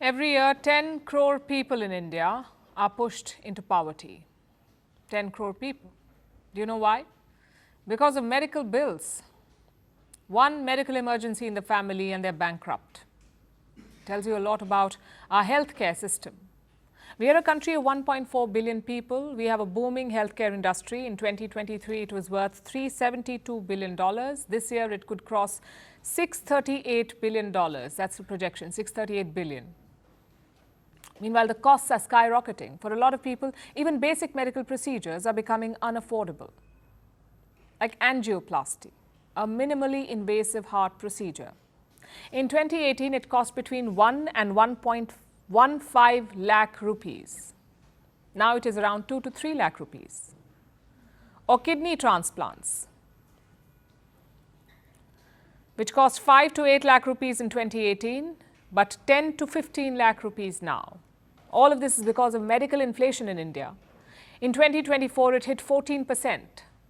Every year, 10 crore people in India are pushed into poverty. 10 crore people. Do you know why? Because of medical bills. One medical emergency in the family and they're bankrupt. Tells you a lot about our healthcare system. We are a country of 1.4 billion people. We have a booming healthcare industry. In 2023, it was worth $372 billion. This year, it could cross $638 billion. That's the projection, $638 billion. Meanwhile, the costs are skyrocketing. For a lot of people, even basic medical procedures are becoming unaffordable. Like angioplasty, a minimally invasive heart procedure. In 2018, it cost between 1 and 1.15 lakh rupees. Now it is around 2 to 3 lakh rupees. Or kidney transplants, which cost 5 to 8 lakh rupees in 2018, but 10 to 15 lakh rupees now. All of this is because of medical inflation in India. In 2024, it hit 14%,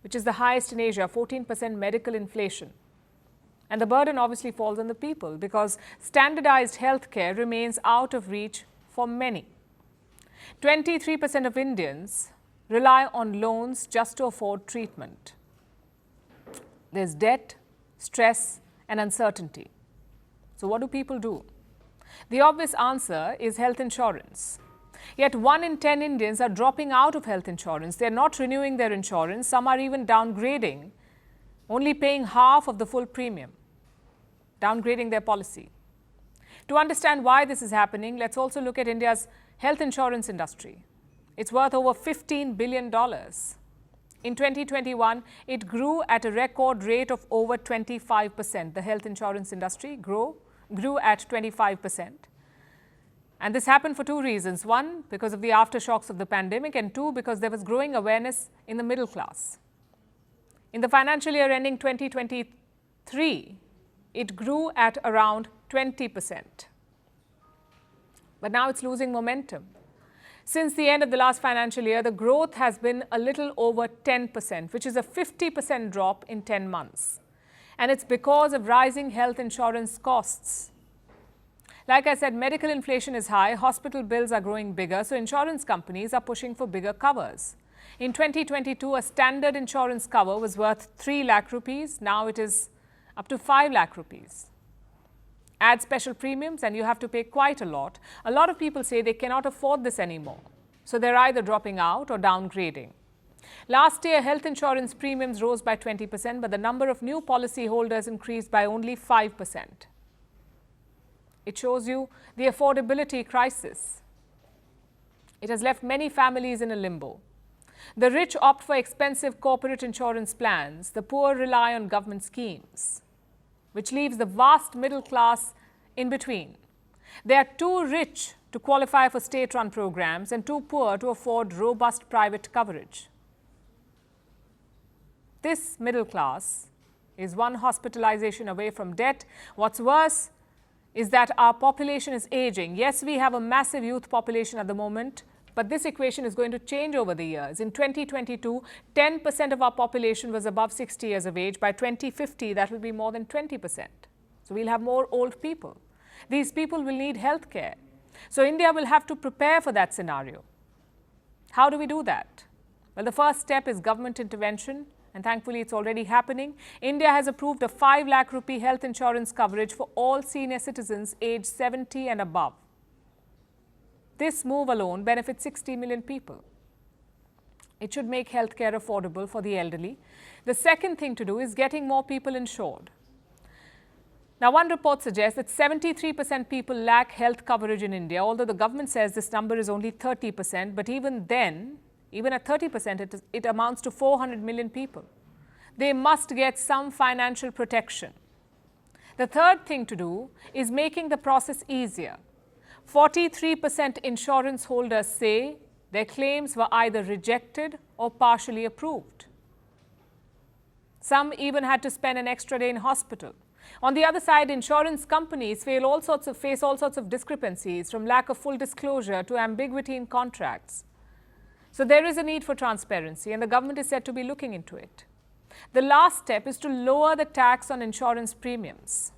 which is the highest in Asia, 14% medical inflation. And the burden obviously falls on the people because standardized healthcare remains out of reach for many. 23% of Indians rely on loans just to afford treatment. There's debt, stress, and uncertainty. So what do people do? The obvious answer is health insurance. Yet 1 in 10 Indians are dropping out of health insurance. They're not renewing their insurance. Some are even downgrading, only paying half of the full premium, downgrading their policy. To understand why this is happening, let's also look at India's health insurance industry. It's worth over $15 billion. In 2021, it grew at a record rate of over 25%. The health insurance industry grew at 25%. And this happened for two reasons. One, because of the aftershocks of the pandemic, and two, because there was growing awareness in the middle class. In the financial year ending 2023, it grew at around 20%. But now it's losing momentum. Since the end of the last financial year, the growth has been a little over 10%, which is a 50% drop in 10 months. And it's because of rising health insurance costs. Like I said, medical inflation is high, hospital bills are growing bigger, so insurance companies are pushing for bigger covers. In 2022, a standard insurance cover was worth 3 lakh rupees. Now it is up to 5 lakh rupees. Add special premiums and you have to pay quite a lot. A lot of people say they cannot afford this anymore. So they're either dropping out or downgrading. Last year, health insurance premiums rose by 20%, but the number of new policy holders increased by only 5%. It shows you the affordability crisis. It has left many families in a limbo. The rich opt for expensive corporate insurance plans. The poor rely on government schemes, which leaves the vast middle class in between. They are too rich to qualify for state-run programs and too poor to afford robust private coverage. This middle class is one hospitalization away from debt. What's worse is that our population is aging. Yes, we have a massive youth population at the moment, but this equation is going to change over the years. In 2022, 10% of our population was above 60 years of age. By 2050, that will be more than 20%. So we'll have more old people. These people will need health care. So India will have to prepare for that scenario. How do we do that? Well, the first step is government intervention. And thankfully, it's already happening. India has approved a 5 lakh rupee health insurance coverage for all senior citizens aged 70 and above. This move alone benefits 60 million people. It should make healthcare affordable for the elderly. The second thing to do is getting more people insured. Now, one report suggests that 73% people lack health coverage in India, although the government says this number is only 30%, but even then, even at 30%, it amounts to 400 million people. They must get some financial protection. The third thing to do is making the process easier. 43% insurance holders say their claims were either rejected or partially approved. Some even had to spend an extra day in hospital. On the other side, insurance companies face all sorts of discrepancies, from lack of full disclosure to ambiguity in contracts. So there is a need for transparency, and the government is said to be looking into it. The last step is to lower the tax on insurance premiums.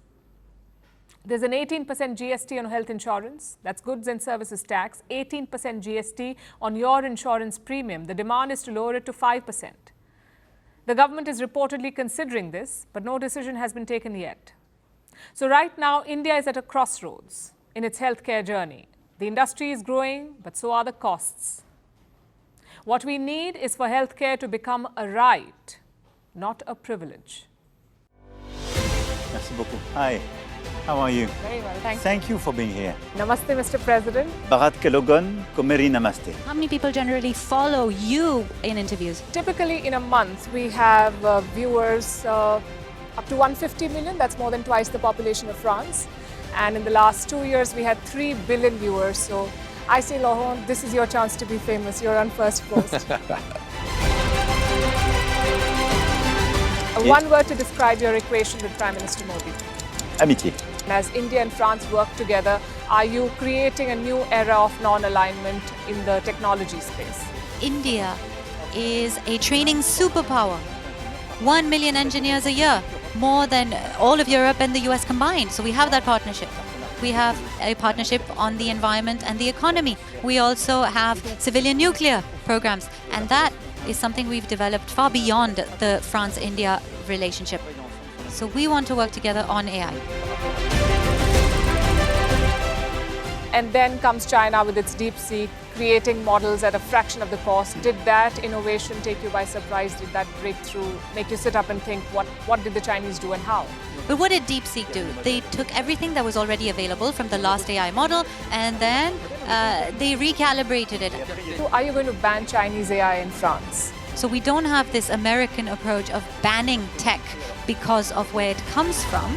There's an 18% GST on health insurance, that's goods and services tax, 18% GST on your insurance premium. The demand is to lower it to 5%. The government is reportedly considering this, but no decision has been taken yet. So right now, India is at a crossroads in its healthcare journey. The industry is growing, but so are the costs. What we need is for healthcare to become a right, not a privilege. Merci beaucoup. Hi, how are you? Very well, thank you. Thank you for being here. Namaste, Mr. President. Bharat ke logon ko meri namaste. How many people generally follow you in interviews? Typically in a month, we have viewers up to 150 million. That's more than twice the population of France. And in the last 2 years, we had 3 billion viewers. So I say, Lohon, this is your chance to be famous. You're on Firstpost. One word to describe your equation with Prime Minister Modi. Amitié. As India and France work together, are you creating a new era of non-alignment in the technology space? India is a training superpower. 1 million engineers a year, more than all of Europe and the US combined. So we have that partnership. We have a partnership on the environment and the economy. We also have civilian nuclear programs. And that is something we've developed far beyond the France-India relationship. So we want to work together on AI. And then comes China with its DeepSeek, creating models at a fraction of the cost. Did that innovation take you by surprise? Did that breakthrough make you sit up and think, what did the Chinese do and how? But what did DeepSeek do? They took everything that was already available from the last AI model and then they recalibrated it. So are you going to ban Chinese AI in France? So we don't have this American approach of banning tech because of where it comes from.